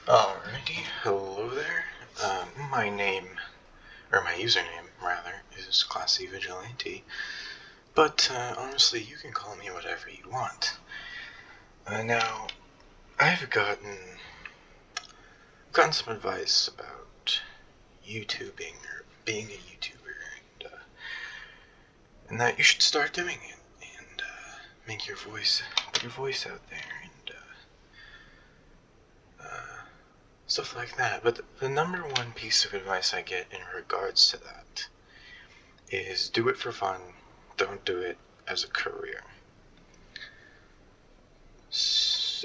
Alrighty, hello there. My username, rather, is Classy Vigilante, but honestly, you can call me whatever you want. Now, I've gotten some advice about YouTubing or being a YouTuber, and that you should start doing it and make your voice out there and stuff like that. But the number one piece of advice I get in regards to that is do it for fun, don't do it as a career.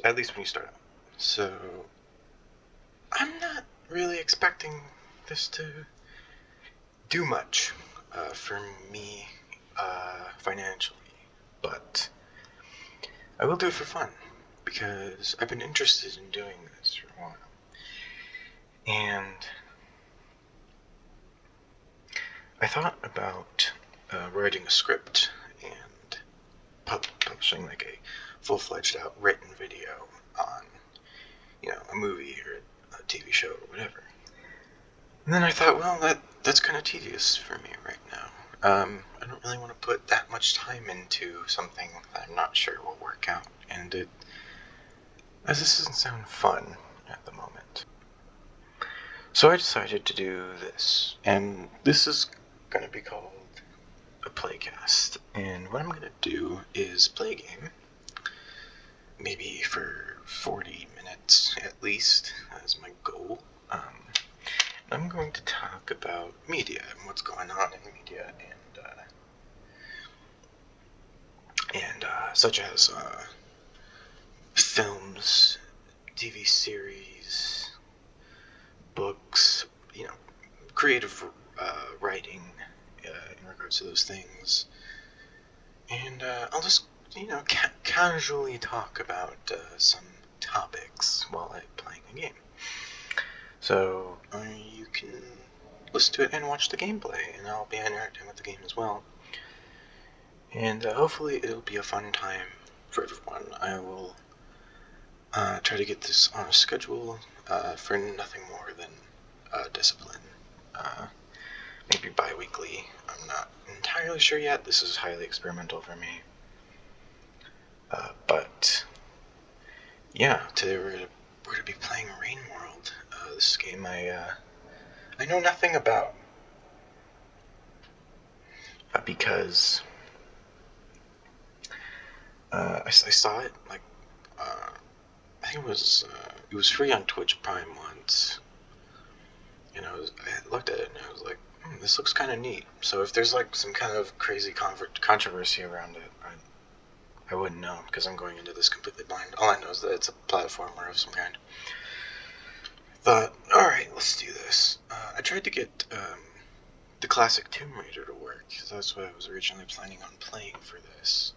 At least when you start out. So, I'm not really expecting this to do much for me financially, but I will do it for fun because I've been interested in doing this for a while. And I thought about writing a script and publishing like a full-fledged out written video on, a movie or a TV show or whatever. And then I thought, well, that's kind of tedious for me right now. I don't really want to put that much time into something that I'm not sure will work out, and as this doesn't sound fun at the moment. So I decided to do this, and this is going to be called a PlayKast, and what I'm going to do is play a game, maybe for 40 minutes at least, as my goal. I'm going to talk about media and what's going on in media, and such as films, TV series, books, creative writing in regards to those things. And I'll just, casually talk about some topics while I'm playing a game. So you can listen to it and watch the gameplay, and I'll be interacting with the game as well. And hopefully it'll be a fun time for everyone. I will try to get this on a schedule for nothing more than discipline. Maybe bi-weekly. I'm not entirely sure yet. This is highly experimental for me. But yeah, today we're going to be playing Rain World. This game I know nothing about. Because I saw it, I think it was free on Twitch Prime once. And I looked at it and I was like, this looks kind of neat. So if there's some kind of crazy controversy around it, I wouldn't know because I'm going into this completely blind. All I know is that it's a platformer of some kind. Thought, alright, let's do this. I tried to get the classic Tomb Raider to work, because that's what I was originally planning on playing for this.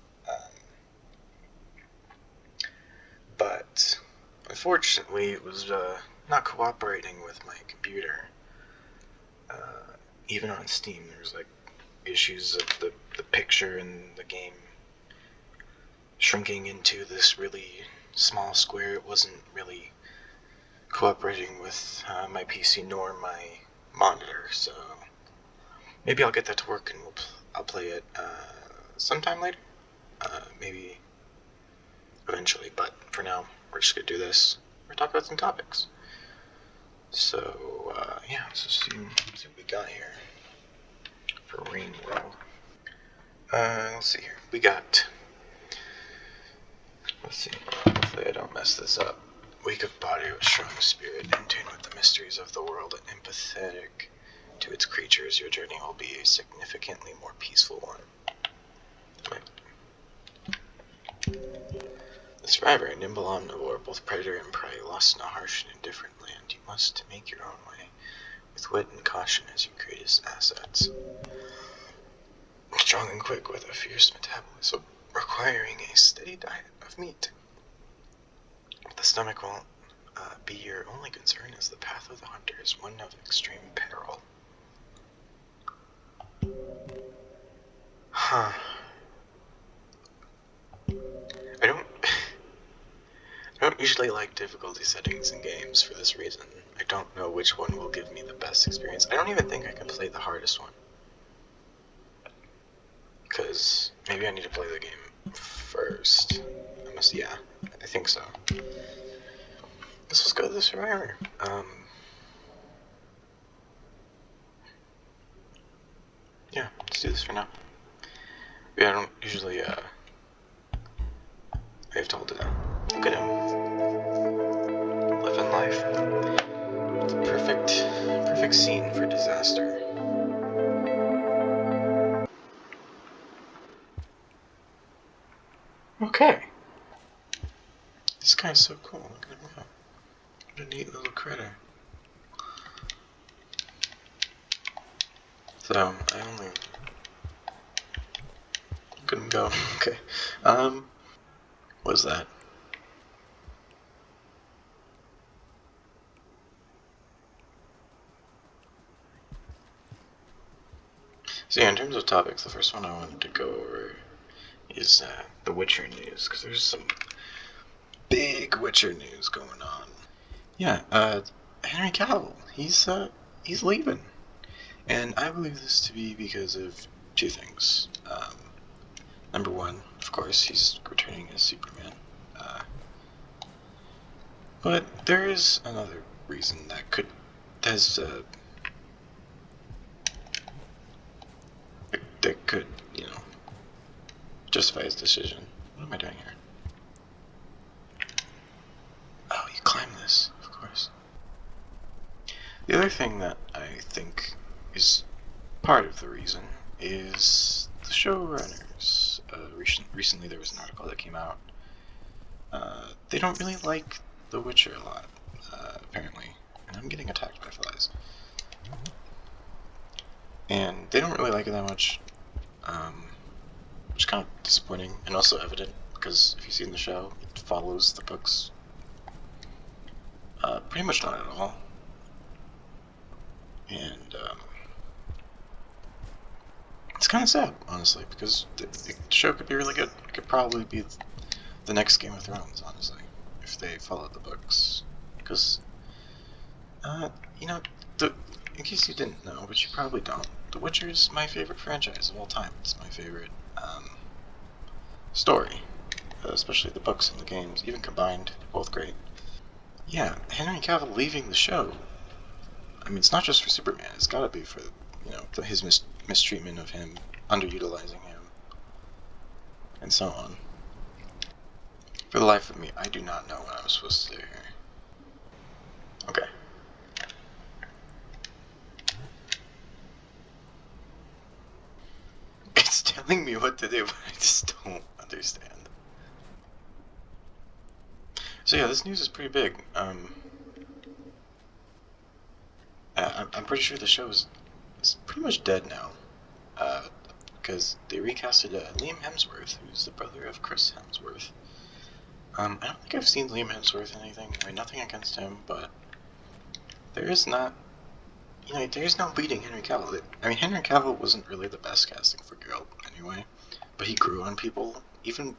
But unfortunately, it was not cooperating with my computer. Even on Steam, there was issues of the picture in the game shrinking into this really small square. It wasn't really cooperating with my PC nor my monitor, so maybe I'll get that to work and I'll play it sometime later. Maybe eventually, but for now, we're just going to do this. We're going to talk about some topics. So, yeah, let's just see what we got here for Rain World. Let's see here. Let's see, hopefully I don't mess this up. Weak of body with strong spirit, in tune with the mysteries of the world and empathetic to its creatures, your journey will be a significantly more peaceful one. The survivor, a nimble omnivore, both predator and prey, lost in a harsh and indifferent land, you must make your own way, with wit and caution as your greatest assets. Strong and quick with a fierce metabolism, requiring a steady diet of meat. The stomach won't be your only concern, as the path of the hunter is one of extreme peril. I don't usually like difficulty settings in games for this reason. I don't know which one will give me the best experience. I don't even think I can play the hardest one. Because maybe I need to play the game first. Yeah, I think so. Let's just go to the Survivor. Yeah, let's do this for now. Yeah, I don't usually, I have to hold it down. Look at him. Living life. Perfect scene for disaster. Okay. This guy's so cool. Look at him go. What a neat little critter. So, I only... Look at him go. Okay. What was that? So yeah, in terms of topics, the first one I wanted to go over is the Witcher news, because there's some big Witcher news going on. Yeah, Henry Cavill, he's leaving, and I believe this to be because of two things. Number one, of course, he's returning as Superman, but there is another reason that could justify his decision. What am I doing here? Oh, you climb this, of course. The other thing that I think is part of the reason is the showrunners. Recently there was an article that came out. They don't really like The Witcher a lot, apparently. And I'm getting attacked by flies. And they don't really like it that much. Which is kind of disappointing and also evident, because if you've seen the show, it follows the books pretty much not at all. And it's kind of sad, honestly, because the show could be really good. It could probably be the next Game of Thrones, honestly, if they followed the books. Because, in case you didn't know, but you probably don't, The Witcher is my favorite franchise of all time. It's my favorite story, especially the books and the games, even combined, they're both great. Yeah, Henry Cavill leaving the show, I mean, it's not just for Superman, it's gotta be for, his mistreatment of him, underutilizing him, and so on. For the life of me, I do not know what I'm supposed to do here. Okay. It's telling me what to do, but I just don't understand. So yeah, this news is pretty big. I'm pretty sure the show is pretty much dead now. Because they recasted Liam Hemsworth, who's the brother of Chris Hemsworth. I don't think I've seen Liam Hemsworth in anything. I mean, nothing against him, but there is not... there's no beating Henry Cavill. I mean, Henry Cavill wasn't really the best casting for Geralt anyway, but he grew on people, even,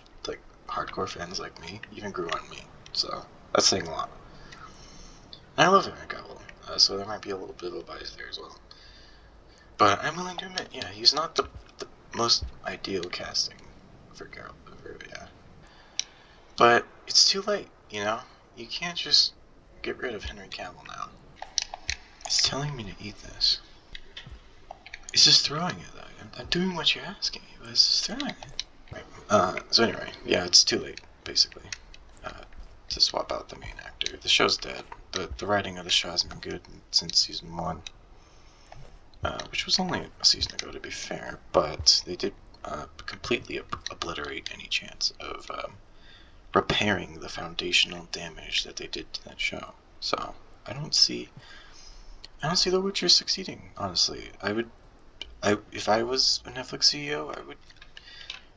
hardcore fans like me, even grew on me, so that's saying a lot. And I love Henry Cavill, so there might be a little bit of a bias there as well. But I'm willing to admit, yeah, he's not the most ideal casting for Geralt, yeah. But it's too late, You can't just get rid of Henry Cavill now. It's telling me to eat this. It's just throwing it, though. I'm doing what you're asking me, but it's just throwing it. So anyway, yeah, it's too late, basically, to swap out the main actor. The show's dead. The writing of the show hasn't been good since season 1, which was only a season ago, to be fair, but they did completely obliterate any chance of repairing the foundational damage that they did to that show. So, I don't see The Witcher succeeding, honestly. If I was a Netflix CEO, I would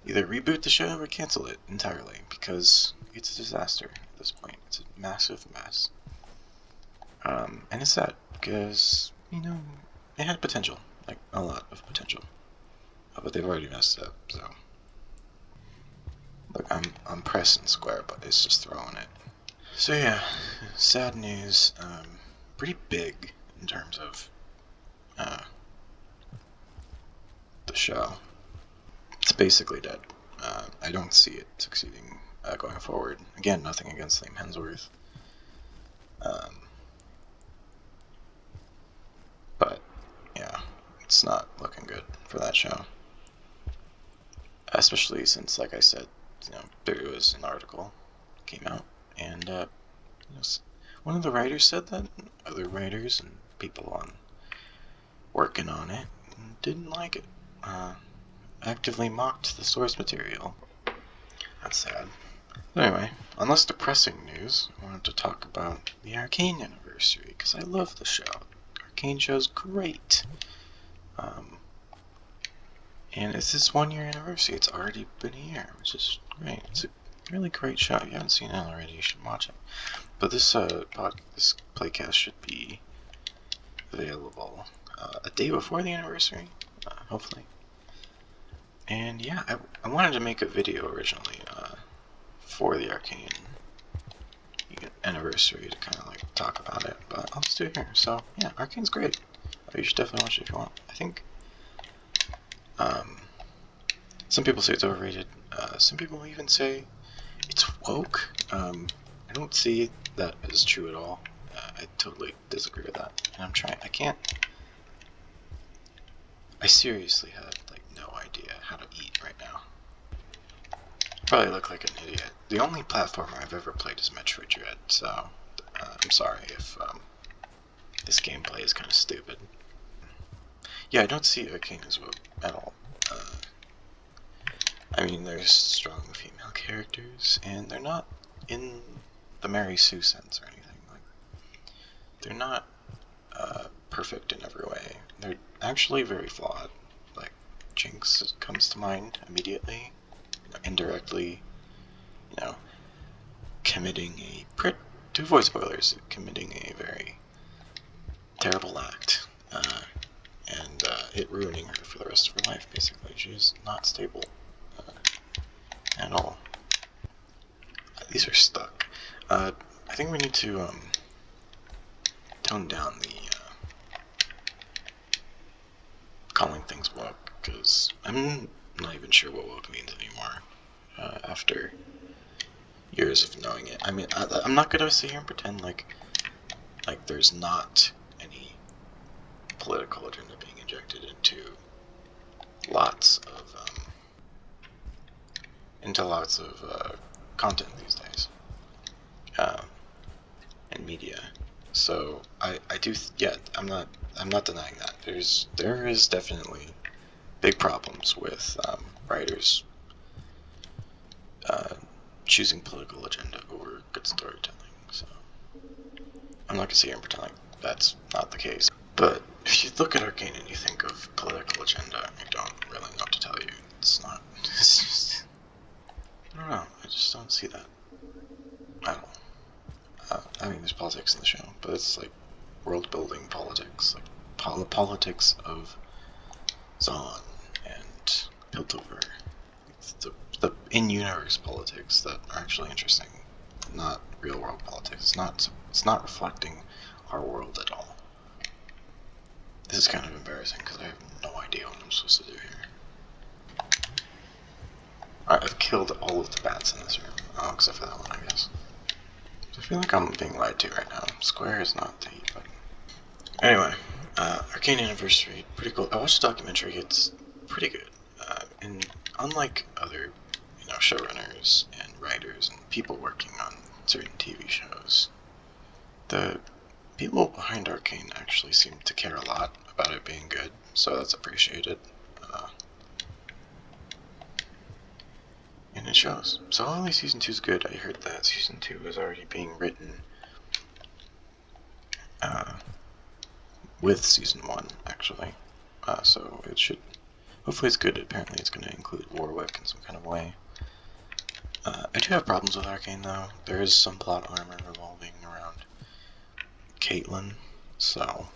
either reboot the show or cancel it entirely, because it's a disaster at this point. It's a massive mess. And it's sad, because, it had potential, a lot of potential. But they've already messed up, so. Look, I'm pressing square, but it's just throwing it. So yeah, sad news. Pretty big in terms of the show. It's basically dead. I don't see it succeeding going forward. Again, nothing against Liam Hemsworth. But yeah, it's not looking good for that show. Especially since, like I said, there was an article came out, and one of the writers said that other writers and people on working on it didn't like it. Actively mocked the source material. That's sad. But anyway, on less depressing news, I wanted to talk about the Arcane Anniversary, because I love the show. Arcane show's great. And it's this 1-year anniversary. It's already been a year, which is great. It's a really great show. If you haven't seen it already, you should watch it. But this this PlayKast should be available a day before the anniversary, hopefully. And yeah, I wanted to make a video originally for the Arcane Anniversary to kind of like talk about it, but I'll just do it here. So yeah, Arcane's great. You should definitely watch it if you want. I think some people say it's overrated. Some people even say it's woke. I don't see that as true at all. I totally disagree with that. And I seriously have like no idea how to eat right now. Probably look like an idiot. The only platformer I've ever played is Metroid Dread, so I'm sorry if this gameplay is kind of stupid. Yeah, I don't see Arcane as woke at all. I mean, there's strong female characters, and they're not in the Mary Sue sense or anything. Like, they're not perfect in every way. They're actually very flawed. Like, Jinx comes to mind immediately, indirectly, committing to avoid spoilers, committing a very terrible act, and it ruining her for the rest of her life, basically. She's not stable at all. These are stuck. I think we need to tone down the calling things woke, because I'm not even sure what woke means anymore after years of knowing it. I mean, I'm not gonna sit here and pretend like there's not any political agenda being injected into lots of content these days, and media. So I do, yeah, I'm not denying that. There is definitely big problems with writers choosing political agenda over good storytelling. So I'm not gonna sit here and pretend like that's not the case. But if you look at Arcane and you think of political agenda, I don't really know what to tell you. It's not. It's just, I don't know. I just don't see that at all. I mean, there's politics in the show, but it's like world-building politics, like politics of Zon and Piltover. It's the in-universe politics that are actually interesting, not real-world politics. It's not reflecting our world at all. This is kind of embarrassing because I have no idea what I'm supposed to do here. Alright, I've killed all of the bats in this room. Oh, except for that one, I guess. I feel like I'm being lied to right now. Square is not the button. Anyway, Arcane Anniversary, pretty cool. I watched the documentary. It's pretty good. And unlike other, showrunners and writers and people working on certain TV shows, the people behind Arcane actually seem to care a lot about it being good, so that's appreciated. And it shows. So only Season 2 is good. I heard that Season 2 is already being written with Season 1, actually. So it should... Hopefully it's good. Apparently it's going to include Warwick in some kind of way. I do have problems with Arcane, though. There is some plot armor revolving around Caitlyn, so...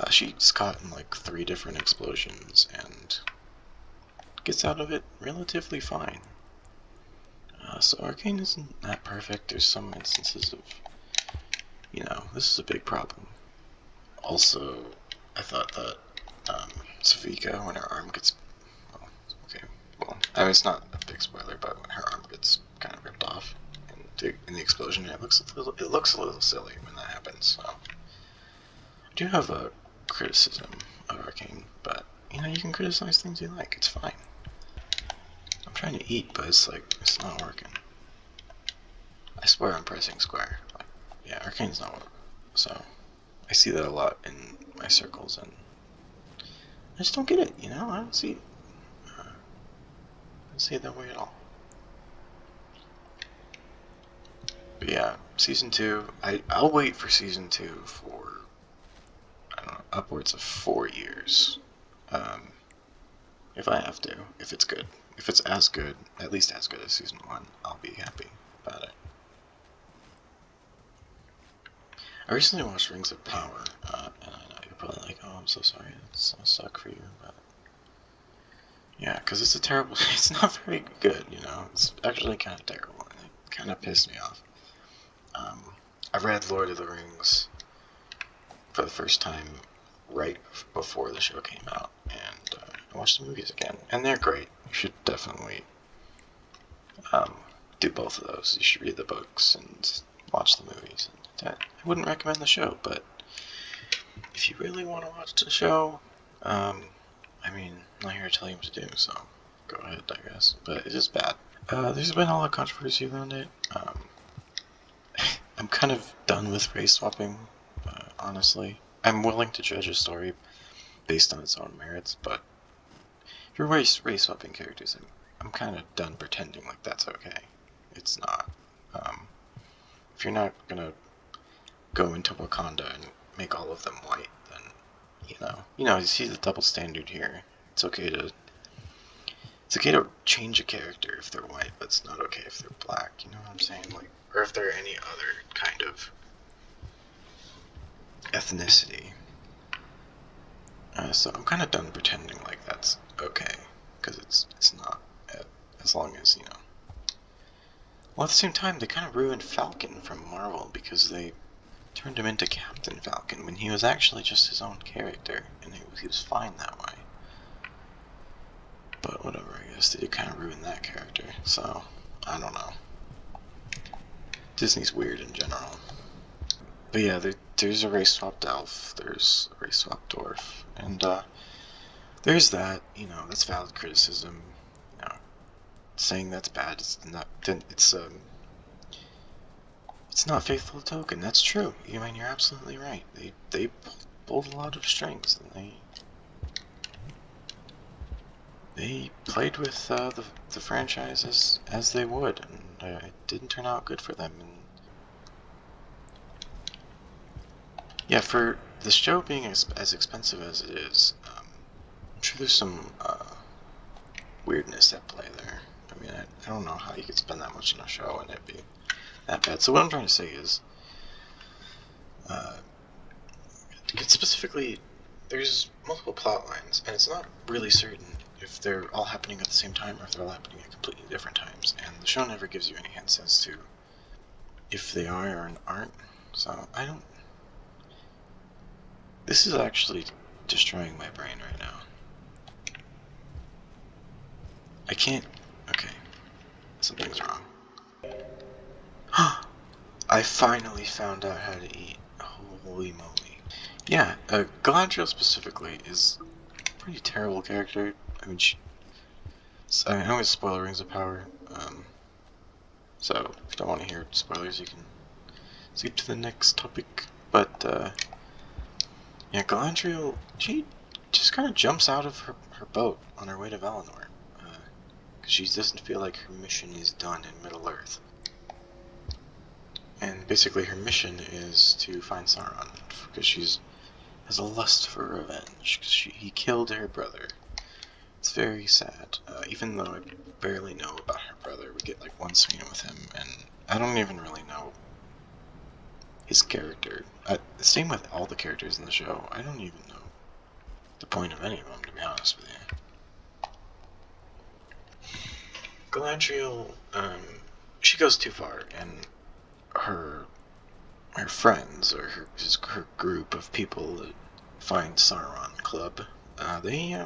she's caught in like 3 different explosions, and gets out of it relatively fine. So Arcane isn't that perfect. There's some instances of, this is a big problem. Also, I thought that Savika, when her arm gets, it's not a big spoiler, but when her arm gets kind of ripped off in the explosion, it looks a little silly when that happens. So I do have a criticism of Arcane, but you can criticize things you like. It's fine. I'm trying to eat, but it's not working. I swear I'm pressing square. Arcane's not working. So I see that a lot in my circles, and I just don't get it. I don't see it. I don't see it that way at all. But yeah, season 2. I'll wait for season 2 for, I don't know, upwards of 4 years. If I have to, if it's good. If it's as good, at least as good as season 1, I'll be happy about it. I recently watched Rings of Power, and I know you're probably like, oh, I'm so sorry, it's gonna suck for you, but yeah, because it's it's not very good, it's actually kind of terrible, and it kind of pissed me off. I read Lord of the Rings for the first time right before the show came out, and I watched the movies again, and they're great. You should definitely do both of those. You should read the books and watch the movies. I wouldn't recommend the show, but if you really want to watch the show, I'm not here to tell you what to do, so go ahead, I guess. But it is bad. There's been a lot of controversy around it. I'm kind of done with race swapping, honestly. I'm willing to judge a story based on its own merits, but if you're race swapping characters, I'm kind of done pretending like that's okay. It's not. If you're not gonna go into Wakanda and make all of them white, then you see the double standard here. It's okay to change a character if they're white, but it's not okay if they're black. You know what I'm saying? Or if they're any other kind of ethnicity. So I'm kind of done pretending like that's okay, because it's not. As long as Well, at the same time, they kind of ruined Falcon from Marvel because they turned him into Captain Falcon when he was actually just his own character, and he was fine that way. But whatever, I guess they did kind of ruin that character, so I don't know. Disney's weird in general. But yeah, there's a race swapped elf, there's a race swapped dwarf, and there's that, that's valid criticism. Saying that's bad, it's not faithful to Token. That's true. You're absolutely right. They pulled a lot of strings, and they played with the franchise as they would, and it didn't turn out good for them. And yeah, for the show being as expensive as it is, I'm sure there's some weirdness at play there. I don't know how you could spend that much on a show and it'd be that bad. So what I'm trying to say is, specifically, there's multiple plot lines, and it's not really certain if they're all happening at the same time or if they're all happening at completely different times. And the show never gives you any hints as to if they are or aren't. So I don't. This is actually destroying my brain right now. I can't. Okay. Something's wrong. I finally found out how to eat. Holy moly. Yeah, Galadriel specifically is a pretty terrible character. I'm going to spoil Rings of Power. So if you don't want to hear spoilers, you can skip to the next topic. But, yeah, Galadriel, she just kind of jumps out of her boat on her way to Valinor. Because she doesn't feel like her mission is done in Middle-earth. And basically her mission is to find Sauron, because she has a lust for revenge, because he killed her brother. It's very sad. Even though I barely know about her brother, we get like one scene with him, and I don't even really know his character. Same with all the characters in the show. I don't even know the point of any of them, to be honest with you. Galadriel, she goes too far, and her friends, or her group of people that find Sauron Club, they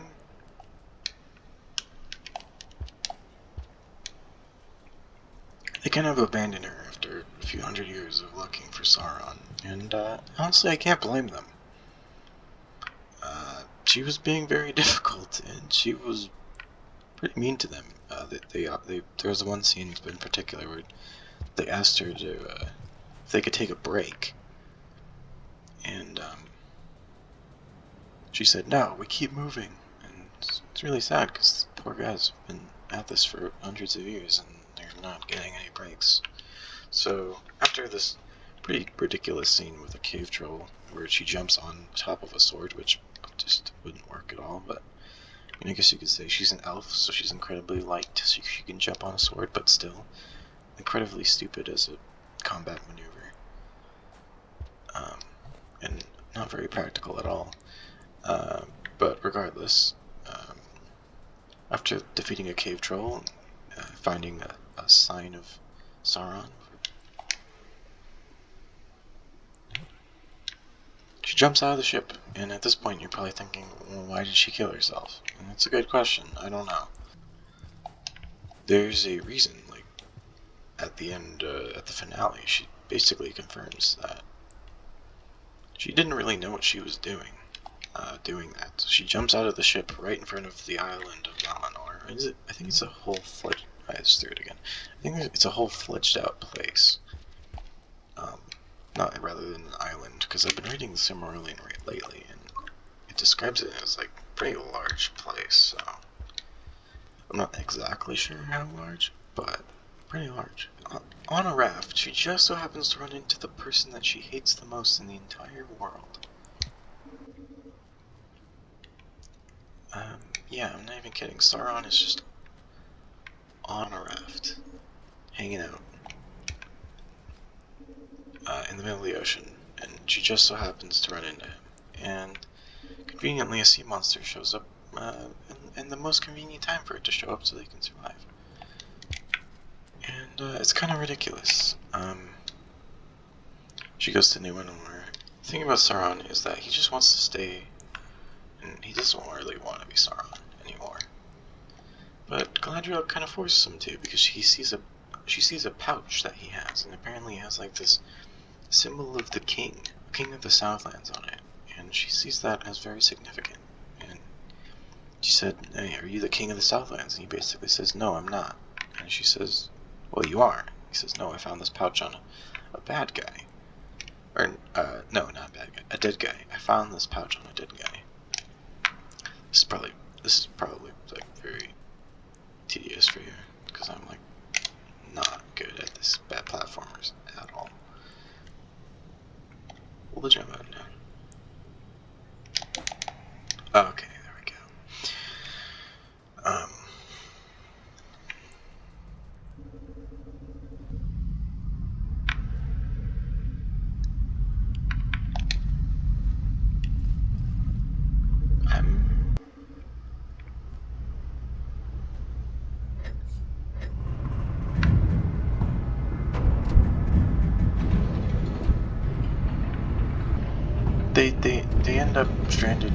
kind of abandon her after a few hundred years of looking for Sauron, and honestly, I can't blame them. She was being very difficult, and she was pretty mean to them. There was one scene in particular where they asked her to if they could take a break, and she said, "No, we keep moving." And it's really sad because the poor guys have been at this for hundreds of years, and they're not getting any breaks. So after this pretty ridiculous scene with a cave troll where she jumps on top of a sword, which just wouldn't work at all, but I guess you could say she's an elf, so she's incredibly light, so she can jump on a sword, but still incredibly stupid as a combat maneuver. And not very practical at all. But regardless, after defeating a cave troll, finding a sign of Sauron, she jumps out of the ship, and at this point you're probably thinking, well, why did she kill herself? And that's a good question. I don't know. There's a reason. Like, at the end, at the finale, she basically confirms that she didn't really know what she was doing that. So she jumps out of the ship right in front of the island of Valinor. I think it's a whole-fledged... I just threw it again. I think it's a whole fledged-out place. Not rather than an island, because I've been reading the Silmarillion lately, and it describes it as like a pretty large place. So I'm not exactly sure how large, but pretty large. On a raft, she just so happens to run into the person that she hates the most in the entire world. Yeah, I'm not even kidding. Sauron is just on a raft, hanging out in the middle of the ocean, and she just so happens to run into him. And conveniently, a sea monster shows up in the most convenient time for it to show up so they can survive. And it's kind of ridiculous. She goes to Numenor. The thing about Sauron is that he just wants to stay, and he doesn't really want to be Sauron anymore. But Galadriel kind of forces him to, because she sees a pouch that he has, and apparently it has like this symbol of the king of the Southlands on it, and she sees that as very significant. And she said, "Hey, are you the king of the Southlands?" And he basically says, "No, I'm not." And she says, "Well, you are." He says, "No, I found this pouch on a bad guy." Or, no, not a bad guy, a dead guy. I found this pouch on a dead guy. This is probably like very tedious for you, because I'm like not good at this bad platformers at all. Pull the jump button down. Okay, there we go. They end up stranded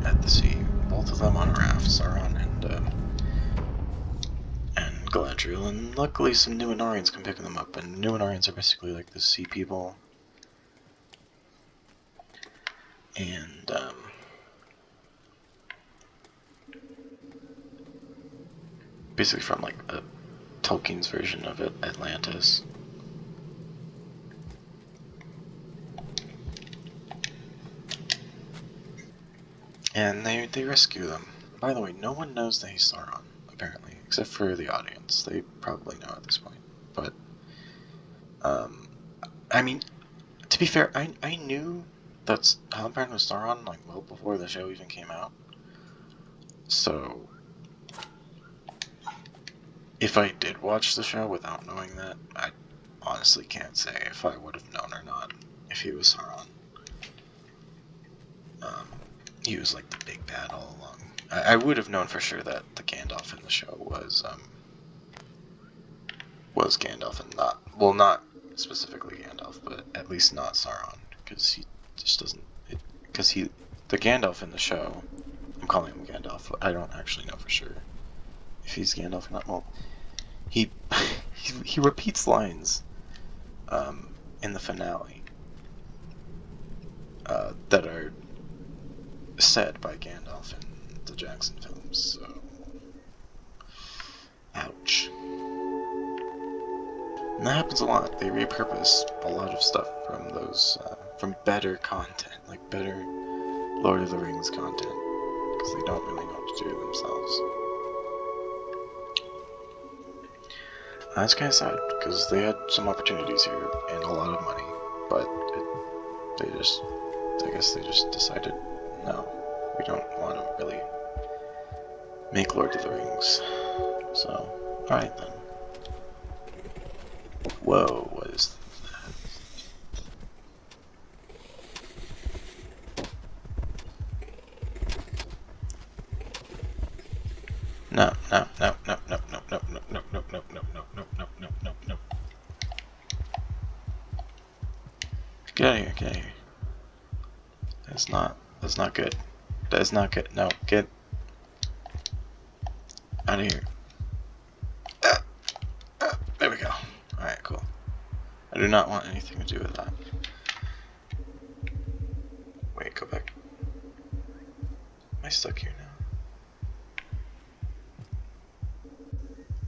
at the sea, both of them on a raft, Sauron and Galadriel, and luckily some Numenorians can pick them up, and Numenorians are basically like the sea people. And basically from like Tolkien's version of it, Atlantis. And they rescue them. By the way, no one knows that he's Sauron, apparently, except for the audience. They probably know at this point. But, I mean, to be fair, I knew that Halbrand was Sauron, like, well before the show even came out. So, if I did watch the show without knowing that, I honestly can't say if I would have known or not if he was Sauron. He was like the big bad all along. I would have known for sure that the Gandalf in the show was was Gandalf and not, well, not specifically Gandalf, but at least not Sauron, because he just doesn't, because the Gandalf in the show, I'm calling him Gandalf, but I don't actually know for sure if he's Gandalf or not. Well, he he repeats lines in the finale that are said by Gandalf in the Jackson films, so ouch. And that happens a lot. They repurpose a lot of stuff from those, from better content, like better Lord of the Rings content, because they don't really know what to do themselves. That's kind of sad, because they had some opportunities here and a lot of money, but I guess they just decided, no, we don't want to really make Lord of the Rings. So, alright then. Whoa, what is that? No. Get out of here. That's not good. That is not good. No, get out of here. There we go. Alright, cool. I do not want anything to do with that. Wait, go back. Am I stuck here now?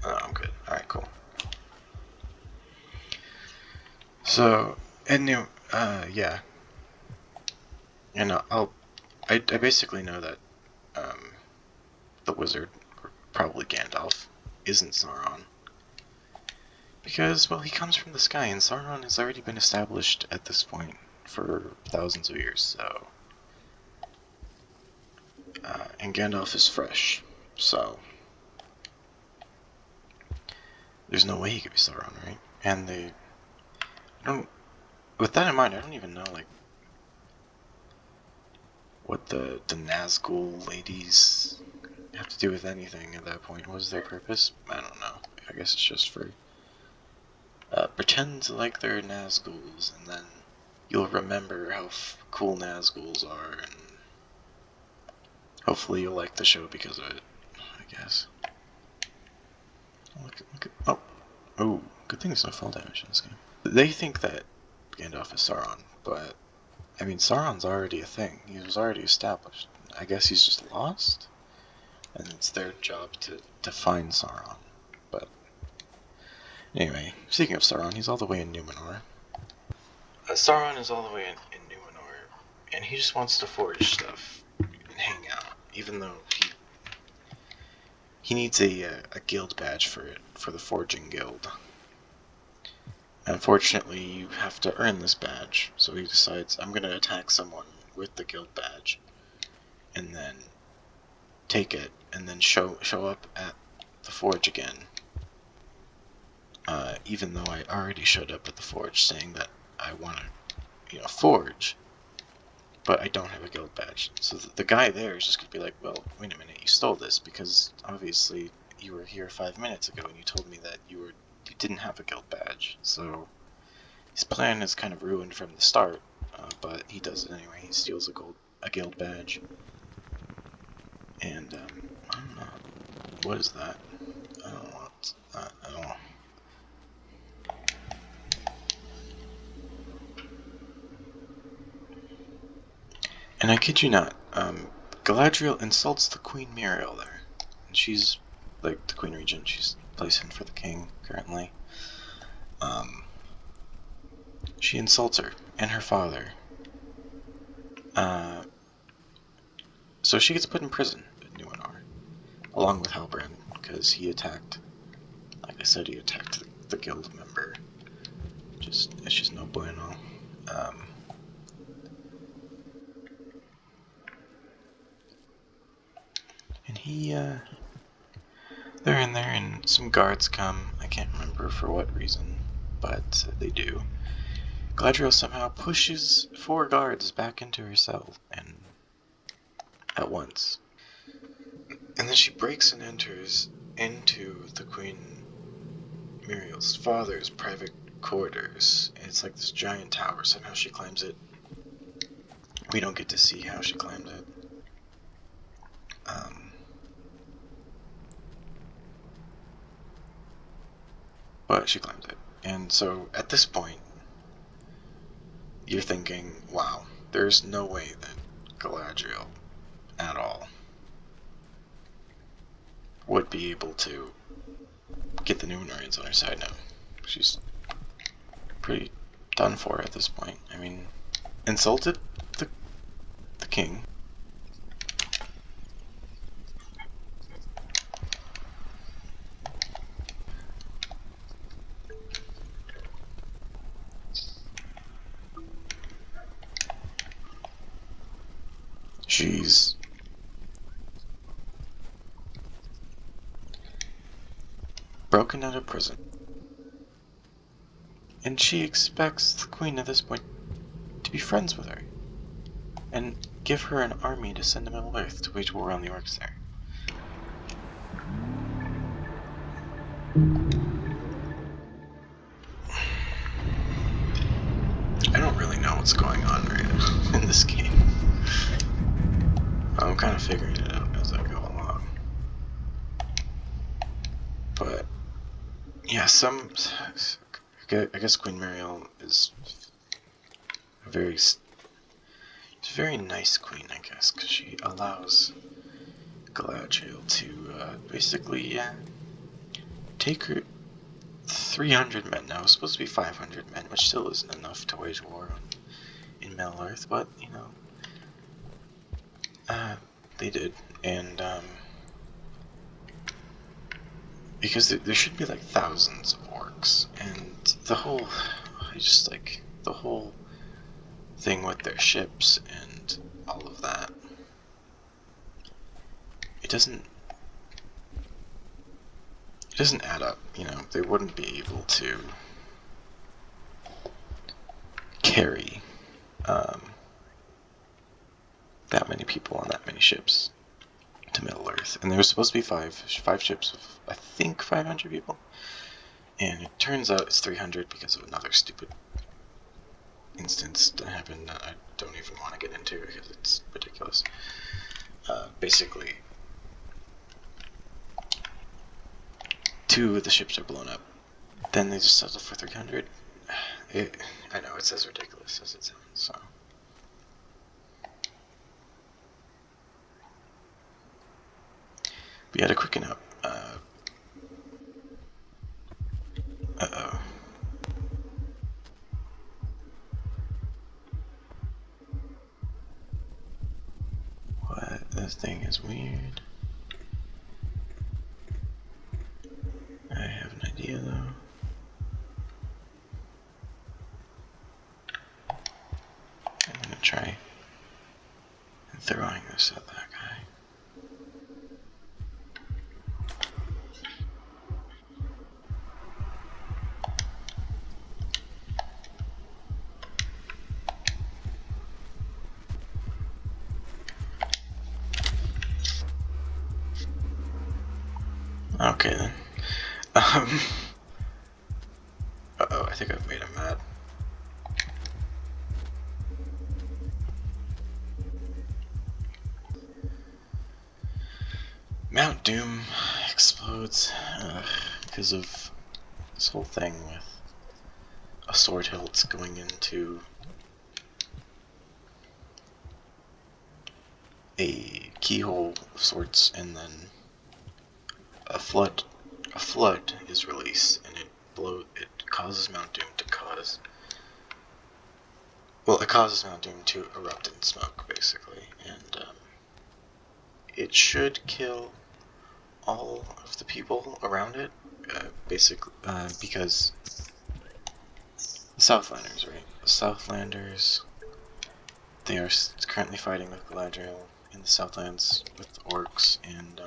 Oh, I'm good. Alright, cool. So, yeah. And I basically know that, the wizard, or probably Gandalf, isn't Sauron. Because, well, he comes from the sky, and Sauron has already been established at this point for thousands of years, so... and Gandalf is fresh, so... there's no way he could be Sauron, right? And they... with that in mind, I don't even know, like, what the Nazgul ladies have to do with anything at that point. What is their purpose? I don't know. I guess it's just for... pretend like they're Nazguls, and then you'll remember how cool Nazguls are, and hopefully you'll like the show because of it, I guess. Look at, oh, good thing there's no fall damage in this game. They think that Gandalf is Sauron, but, I mean, Sauron's already a thing. He was already established. I guess he's just lost, and it's their job to find Sauron, but... Anyway, speaking of Sauron, he's all the way in Numenor. Sauron is all the way in Numenor, and he just wants to forge stuff and hang out, even though he needs a guild badge for it, for the Forging Guild. Unfortunately, you have to earn this badge, so he decides, I'm gonna attack someone with the guild badge, and then take it, and then show up at the forge again. Even though I already showed up at the forge saying that I want to, forge, but I don't have a guild badge. So the guy there is just going to be like, well, wait a minute, you stole this because obviously you were here 5 minutes ago and you told me that you didn't have a guild badge. So his plan is kind of ruined from the start, but he does it anyway. He steals a guild badge. And, I don't know. What is that? I don't know what's that at all. And I kid you not, Galadriel insults the Queen Muriel there. And she's, like, the Queen Regent. She's placing for the king, currently. She insults her, and her father. So she gets put in prison in Numenor, along with Halbrand, because he attacked, like I said, he attacked the guild member. It's just no bueno. And they're in there, and some guards come. I can't remember for what reason, but they do. Galadriel somehow pushes 4 guards back into her cell, and at once. And then she breaks and enters into the Queen Muriel's father's private quarters. It's like this giant tower. Somehow she climbs it. We don't get to see how she climbs it. But she climbs it. And so at this point, you're thinking, wow, there's no way that Galadriel at all would be able to get the Numenorians on her side now. She's pretty done for at this point. I mean, insulted the king. She's broken out of prison. And she expects the queen at this point to be friends with her and give her an army to send to Middle-earth to wage war on the orcs there. I don't really know what's going on right now in this game. I'm kind of figuring it out as I go along. But yeah, I guess Queen Muriel is a very nice queen, I guess, because she allows Galadriel to basically take her 300 men. Now, it's supposed to be 500 men, which still isn't enough to wage war in Middle-earth, but, you know, they did. And, because there should be, like, thousands of orcs, and the whole thing with their ships and all of that, it doesn't add up. You know, they wouldn't be able to carry that many people on that many ships to Middle-earth. And there was supposed to be five ships with, I think, 500 people. And it turns out it's 300 because of another stupid instance that happened that I don't even want to get into because it's ridiculous. Basically, 2 of the ships are blown up. Then they just settle for 300. I know, it's as ridiculous as it sounds, so. We had a quicken up. Uh-oh. What? This thing is weird. I have an idea, though. I'm gonna try throwing this at that guy. Okay then. Uh-oh, I think I've made him mad. Mount Doom explodes because of this whole thing with a sword hilt going into a keyhole of sorts, and then a flood is released, and it causes Mount Doom to erupt in smoke, basically, and it should kill all of the people around it, basically, because the Southlanders, right? The Southlanders, they are currently fighting with Galadriel in the Southlands with the orcs, and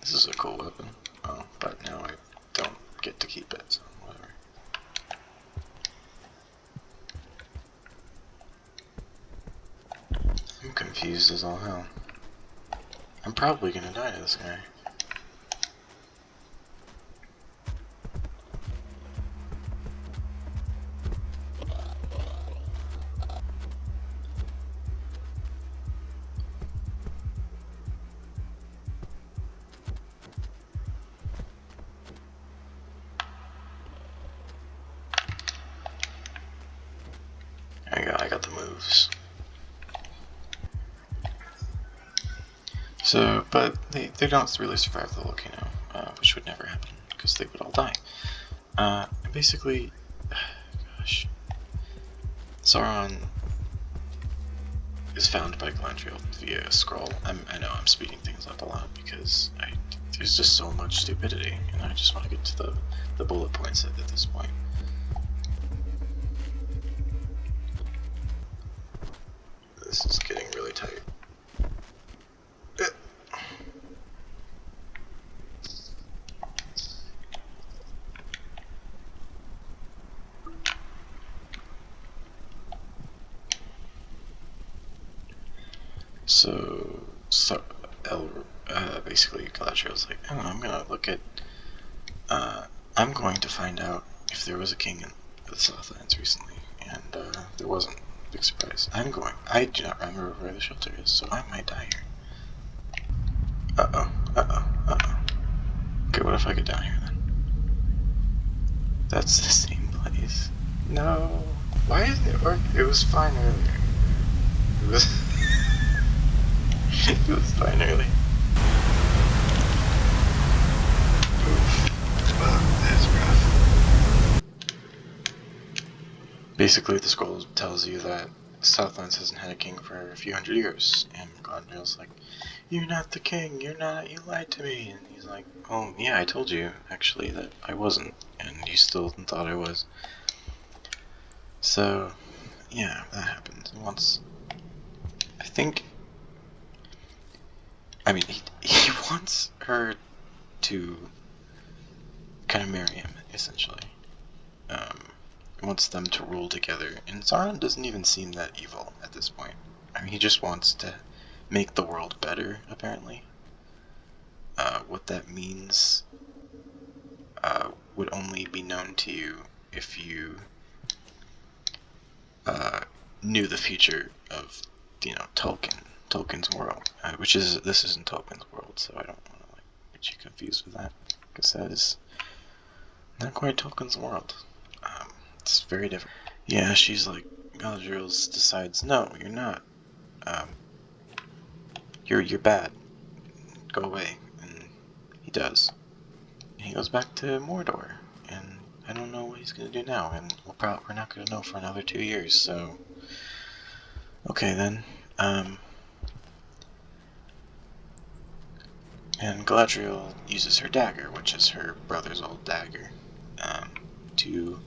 this is a cool weapon. Oh, but now I don't get to keep it, so whatever. I'm confused as all hell. I'm probably gonna die to this guy. moves. So, but they don't really survive the volcano, which would never happen because they would all die. Basically, gosh, Sauron is found by Galadriel via a scroll. I know I'm speeding things up a lot because there's just so much stupidity, and I just want to get to the bullet points at this point. This is getting really tight. So basically Galadriel's like, oh, I'm going to find out if there was a king in the Southlands recently, and there wasn't. Big surprise. I do not remember where the shelter is, so I might die here. Okay, what if I get down here then? That's the same place. No. Why isn't it working? It was fine earlier. It was it was fine earlier. That's rough. Basically, the scroll tells you that Southlands hasn't had a king for a few hundred years, and Galadriel's like, "You're not the king. You lied to me." And he's like, "Oh yeah, I told you actually that I wasn't, and you still thought I was." So, yeah, that happened once. He wants her to kind of marry him, essentially. He wants them to rule together, and Sauron doesn't even seem that evil at this point. I mean, he just wants to make the world better, apparently. What that means would only be known to you if you knew the future of, Tolkien's world, this isn't Tolkien's world, so I don't want to get you confused with that, because that is not quite Tolkien's world. It's very different. Yeah, she's like, Galadriel decides, no, you're not. You're bad. Go away, and he does. He goes back to Mordor, and I don't know what he's gonna do now, and we're not gonna know for another 2 years. So, okay then. And Galadriel uses her dagger, which is her brother's old dagger, to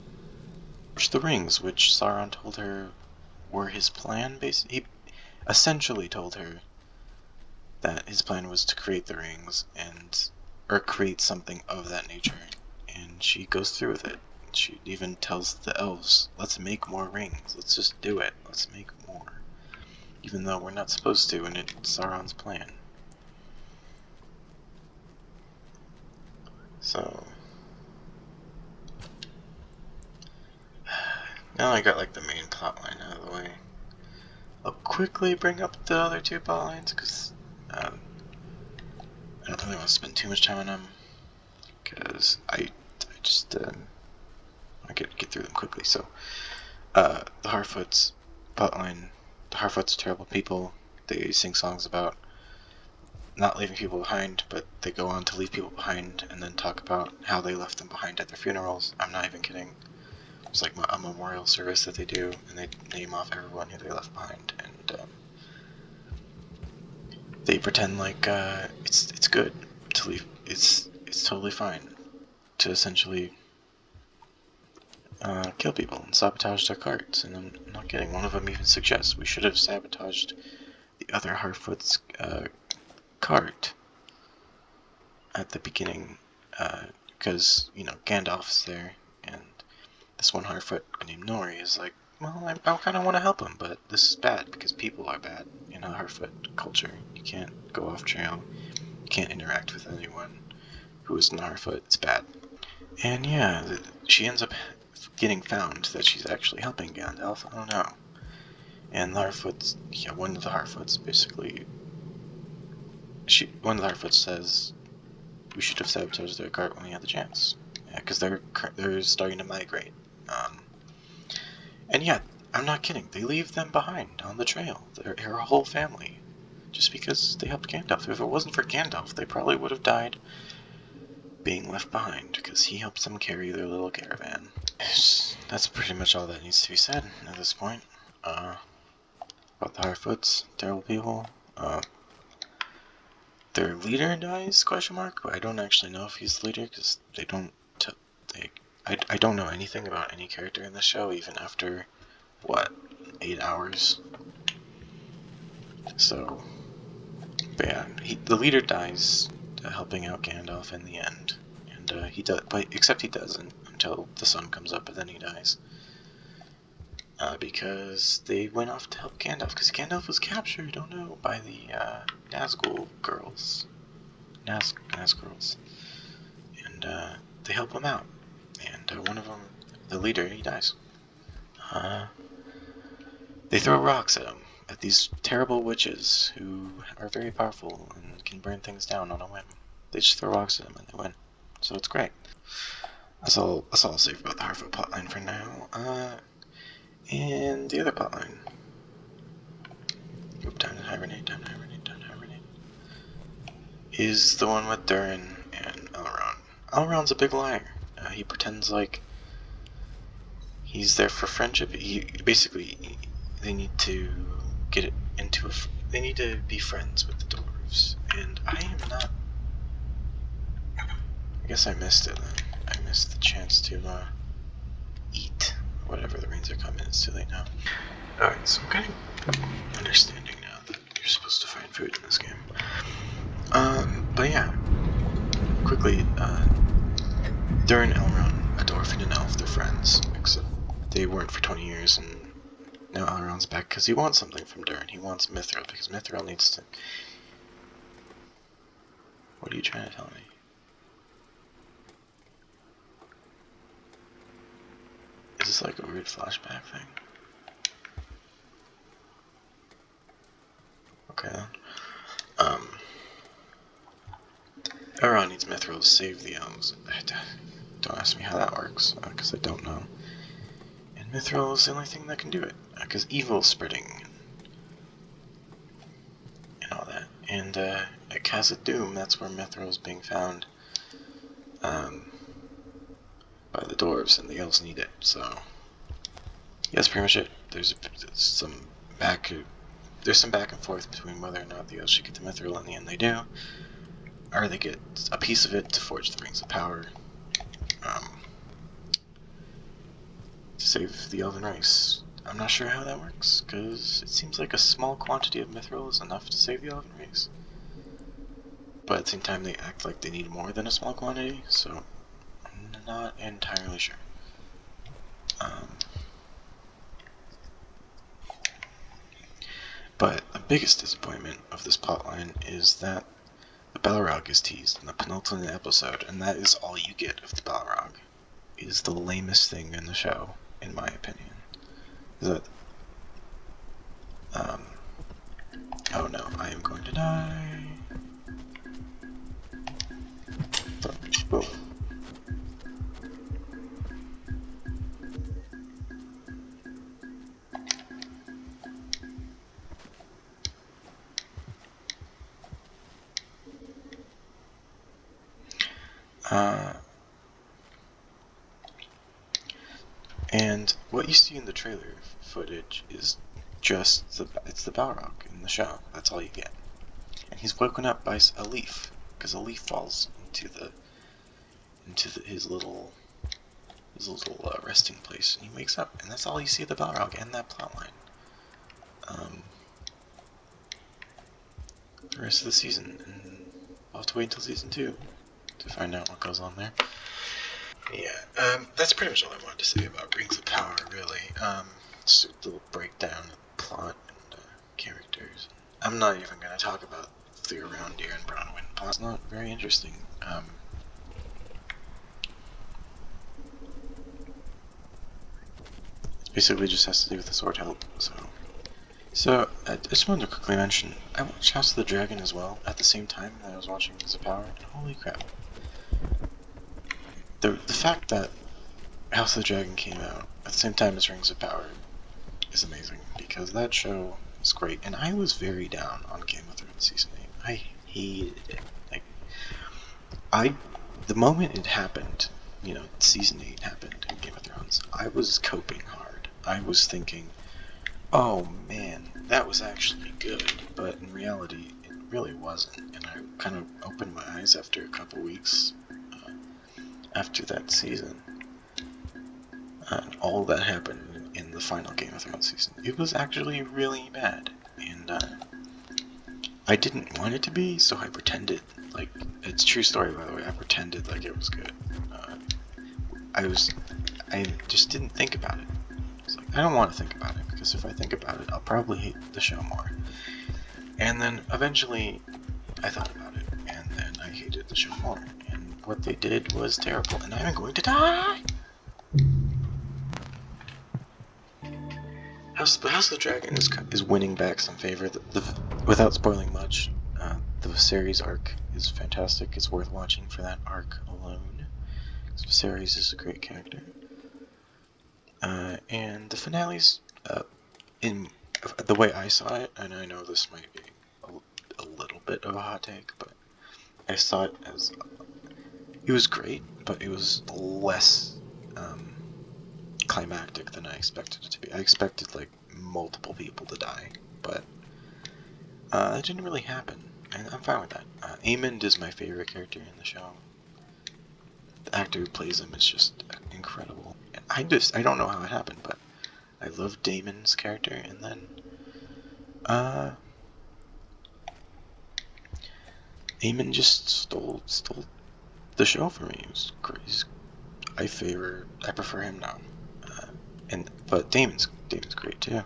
push the rings, which Sauron told her were his plan. He essentially told her that his plan was to create the rings or create something of that nature, and she goes through with it. She even tells the elves, "Let's make more rings. Let's just do it. Let's make more," even though we're not supposed to, and it's Sauron's plan. So now I got the main plot line out of the way. I'll quickly bring up the other two plot lines because I don't really want to spend too much time on them, because I just I get through them quickly. So the Harfoots plotline. The Harfoots are terrible people. They sing songs about not leaving people behind, but they go on to leave people behind and then talk about how they left them behind at their funerals. I'm not even kidding. It's like a memorial service that they do, and they name off everyone who they left behind, and they pretend like it's good to leave. It's totally fine to essentially kill people and sabotage their carts. And I'm not kidding. One of them even suggests we should have sabotaged the other Harfoot's cart at the beginning, because Gandalf's there, and this one Harfoot named Nori is like, well, I kind of want to help him, but this is bad because people are bad in a Harfoot culture. You can't go off trail. You can't interact with anyone who isn't Harfoot. It's bad. And yeah, she ends up getting found that she's actually helping Gandalf. I don't know. And one of the Harfoots basically, one of the Harfoots says we should have sabotaged their cart when we had the chance. Yeah, because they're starting to migrate. And yeah, I'm not kidding. They leave them behind on the trail. Their whole family. Just because they helped Gandalf. If it wasn't for Gandalf, they probably would have died being left behind, because he helps them carry their little caravan. That's pretty much all that needs to be said at this point. About the Harfoots, terrible people. Their leader dies? Question mark. But I don't actually know if he's the leader, because they don't. I don't know anything about any character in the show, even after what, 8 hours. So, but yeah, the leader dies, helping out Gandalf in the end, and he does. But except he doesn't until the sun comes up, and then he dies. Because they went off to help Gandalf, because Gandalf was captured, oh no, by the Nazgul girls. Nazgirls. And they help him out. And one of them, the leader, he dies. They throw rocks at him, at these terrible witches who are very powerful and can burn things down on a whim. They just throw rocks at him and they win. So it's great. That's all I'll say about the Harfoot plotline for now. And the other plotline. Oop, time to hibernate. Is the one with Durin and Elrond. Elrond's a big liar. He pretends like he's there for friendship. They need to get it into they need to be friends with the dwarves. And I am not. I guess I missed it then. I missed the chance to eat whatever the rains are coming. It's too late now. Alright, so I'm kind of understanding now that you're supposed to find food in this game. But yeah, quickly, Durin, Elrond, a dwarf and an elf, they're friends, except they weren't for 20 years, and now Elrond's back because he wants something from Durin. He wants Mithril, because Mithril needs to... What are you trying to tell me? Is this like a weird flashback thing? Okay then. Elrond needs Mithril to save the elves. Don't ask me how that works, because I don't know. And Mithril is the only thing that can do it, because evil's spreading and all that. And at Khazad Dûm, that's where Mithril is being found by the dwarves, and the elves need it. So yeah, that's pretty much it. There's some back and forth between whether or not the elves should get the Mithril. In the end, they do. Or they get a piece of it to forge the Rings of Power, to save the Elven race. I'm not sure how that works, because it seems like a small quantity of Mithril is enough to save the Elven race. But at the same time, they act like they need more than a small quantity, so I'm not entirely sure. But the biggest disappointment of this plotline is that the Balrog is teased in the penultimate episode, and that is all you get of the Balrog. It is the lamest thing in the show, in my opinion. Is that... oh no, I am going to die. Boom. And what you see in the trailer footage is just it's the Balrog in the show. That's all you get. And he's woken up by a leaf, because a leaf falls into his little resting place, and he wakes up, and that's all you see of the Balrog and that plotline. The rest of the season, and I'll have to wait until season 2 to find out what goes on there. Yeah, that's pretty much all I wanted to say about Rings of Power, really. Just a little breakdown of the plot and characters. I'm not even going to talk about the Aroundir and Bronwyn plot. It's not very interesting. It basically just has to do with the sword help, So, I just wanted to quickly mention, I watched House of the Dragon as well, at the same time that I was watching Rings of Power, and holy crap. The fact that House of the Dragon came out at the same time as Rings of Power is amazing, because that show is great, and I was very down on Game of Thrones Season 8. I hated it. The moment it happened, Season 8 happened in Game of Thrones, I was coping hard. I was thinking, oh man, that was actually good, but in reality, it really wasn't, and I kind of opened my eyes after a couple weeks after that season. And all that happened in the final Game of Thrones season. It was actually really bad, and I didn't want it to be, so I pretended. Like, it's a true story, by the way. I pretended like it was good. I just didn't think about it. It's like, I don't want to think about it, because if I think about it, I'll probably hate the show more. And then eventually, I thought about it, and then I hated the show more. And what they did was terrible, and I'm going to die! House of the Dragon is winning back some favor. Without spoiling much, the series arc is fantastic. It's worth watching for that arc alone. Viserys is a great character. And the finales, in the way I saw it, and I know this might be a little bit of a hot take, but I saw it as, it was great, but it was less climactic than I expected it to be. I expected like multiple people to die, but that didn't really happen, and I'm fine with that. Aemond is my favorite character in the show. The actor who plays him is just incredible. And I don't know how it happened, but I love Daemon's character, and then Aemond just stole the show for me. It was crazy. I prefer him now. But Daemon's great too.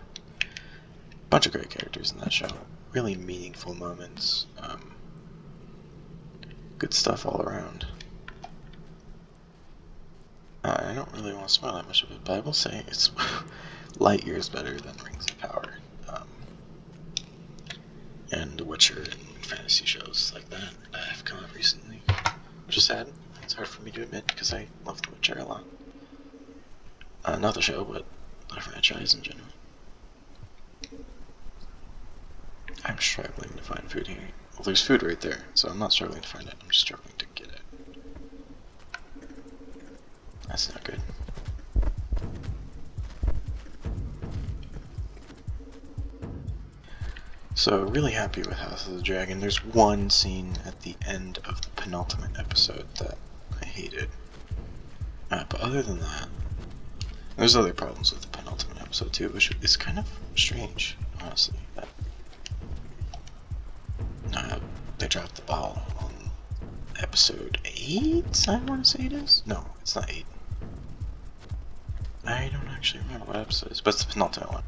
Bunch of great characters in that show. Really meaningful moments. Good stuff all around. I don't really want to spoil that much of it, but I will say it's light years better than Rings of Power. And The Witcher and fantasy shows like that have come out recently. Which is sad. It's hard for me to admit because I love The Witcher a lot. Not the show, but the franchise in general. I'm struggling to find food here. Well, there's food right there, so I'm not struggling to find it. I'm just struggling to get it. That's not good. So, really happy with House of the Dragon. There's one scene at the end of the penultimate episode that I hated. But other than that, there's other problems with the penultimate episode too, which is kind of strange, honestly. That they dropped the ball on episode 8, I want to say it is? No, it's not 8. I don't actually remember what episode it is, but it's the penultimate one.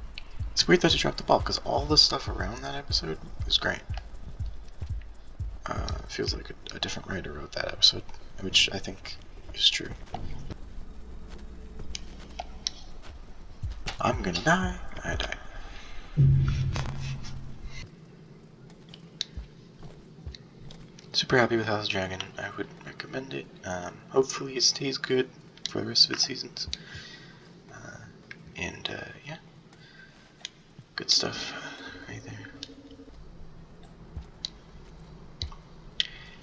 It's weird that they dropped the ball, because all the stuff around that episode was great. Feels like a different writer wrote that episode, which I think is true. I'm gonna die. I die. Super happy with House of Dragon. I would recommend it. Hopefully it stays good for the rest of its seasons. Yeah. Good stuff right there.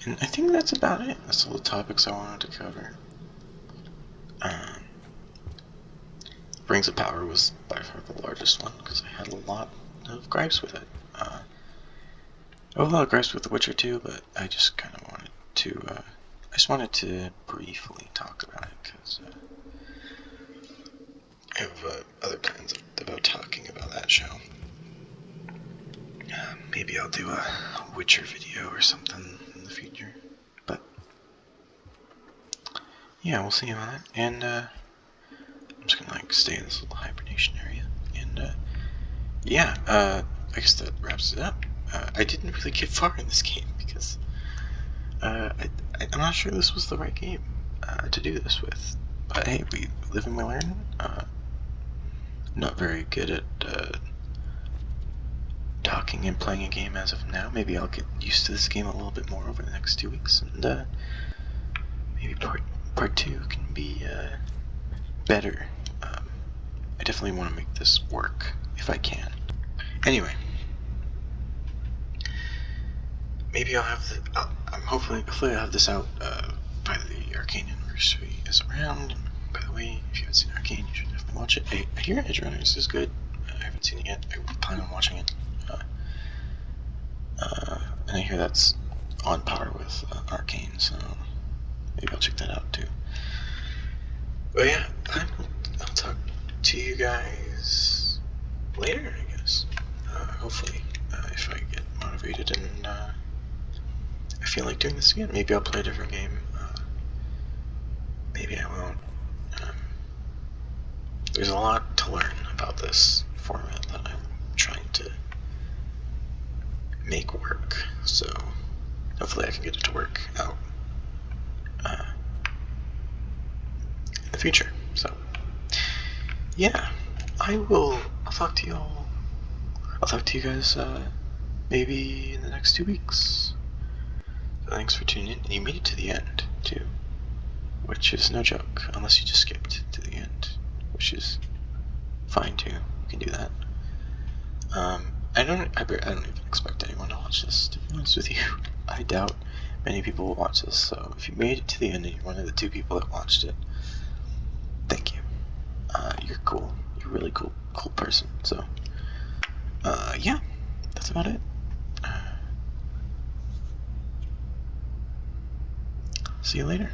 And I think that's about it. That's all the topics I wanted to cover. Rings of Power was by far the largest one because I had a lot of gripes with it. I have a lot of gripes with The Witcher too, but I just kind of wanted to, briefly talk about it because I have other plans about talking about that show. Maybe I'll do a Witcher video or something in the future, but yeah, we'll see about that. And I'm just gonna stay in this little hibernation area, and yeah, I guess that wraps it up. I didn't really get far in this game because I'm not sure this was the right game to do this with. But hey, we live and we learn. Not very good at talking and playing a game as of now. Maybe I'll get used to this game a little bit more over the next 2 weeks, and maybe part 2 can be better. I definitely want to make this work if I can. Anyway, maybe I'll have hopefully I'll have this out by the Arcane Anniversary is around. And by the way, if you haven't seen Arcane, you should definitely watch it. I hear Edgerunners is good. I haven't seen it yet. I plan on watching it. And I hear that's on par with Arcane, so maybe I'll check that out too. But yeah, I'll talk to you guys later, I guess. Hopefully, if I get motivated and I feel like doing this again. Maybe I'll play a different game. Maybe I won't. There's a lot to learn about this format that I'm trying to make work, so hopefully I can get it to work out in the future. So yeah, I'll talk to y'all. I'll talk to you guys maybe in the next 2 weeks. So thanks for tuning in, and you made it to the end too, which is no joke, unless you just skipped to the end, which is fine too. You can do that. I don't even expect anyone to watch this, to be honest with you. I doubt many people will watch this, so if you made it to the end and you're one of the 2 people that watched it, thank you. You're cool. You're a really cool person. So, yeah, that's about it. See you later.